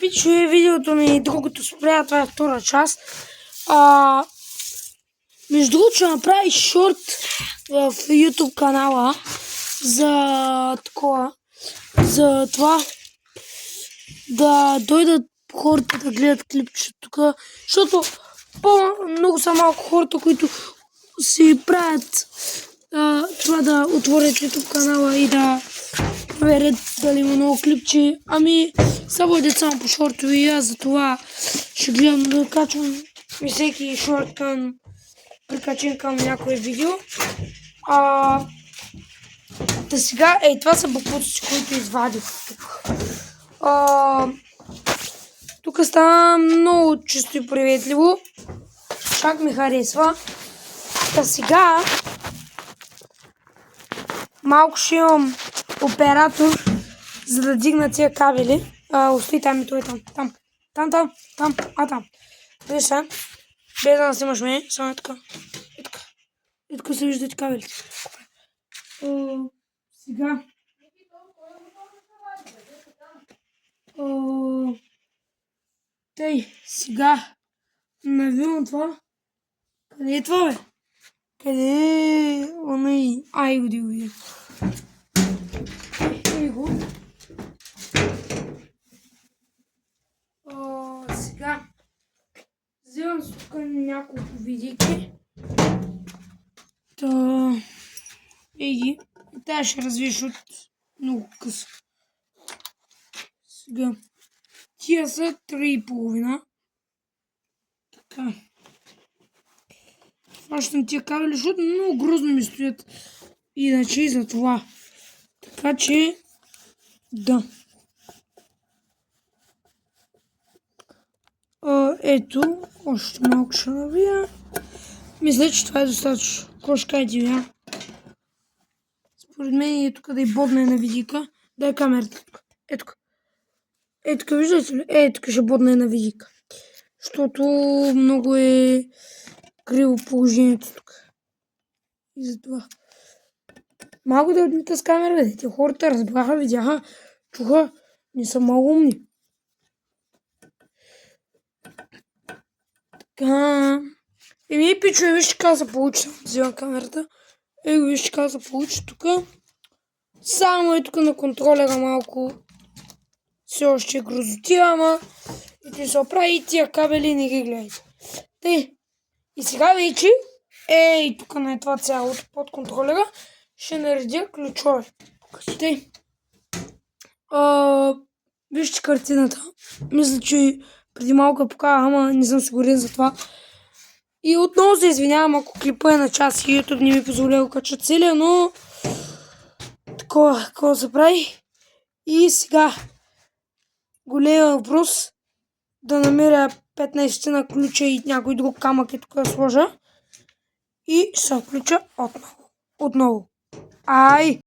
Пичове, видеото ми другото спря, това е втора част. Между другото ще направи шорт в YouTube канала за това да дойдат хората да гледат клипчето тук, защото много са малко хората, които си правят това да отворят YouTube канала и да проверят дали има много клипче. Ами, само деца по шортове и аз за това ще гледам да качвам и всеки шорт прикачен към някое видео. Та сега, това са буквуците, които извадих тук. Тук става много чисто и приветливо. Чак ми харесва. Та сега малко ще имам оператор, за да дигна тия кабели. Остави там и той там. Там. Виж сега. Без да снимаш мене, само е така. И така се виждат кабелите. Сега. Сега навивам това. Къде е това, бе? Къде е? Ай, годи. Ей го. Сега вземам тук няколко видики. Еги. Тая ще развиеш от много късо. Сега. Тия са 3,5. Така. Фащам тия кабели, защото много грозно ми стоят. Иначе и за това. Така че, да. Ето, още малко ще навия. Мисля, че това е достатъчно. Какво ще кажете, бе? Според мен е тук да и бодне на видика. Да е камерата тук. Тук виждате ли? Тук ще бодне на видика. Защото много е криво положението тук. И затова. Малко да отмита с камера, бе. Те хората разбраха, видяха, чуха. Не са много умни. Така. Пичове, вижте как се получи. Взимам камерата. Вижте как се получи тук. Само е тук на контролера малко. Все още е грозотия, ама и ти се оправи и тия кабели не ги гледайте. И сега вече, тук на това цялото под контролера, ще наредя ключове. Вижте картината. Мисля, че преди малко показах, ама не съм сигурен за това. И отново се извинявам, ако клипа е на час и YouTube не ми позволя да кача целия, но такова се прави. И сега големия въпрос да намеря 15 на ключа и някой друг камък и тук да сложа. И ще се включа отново. Ай!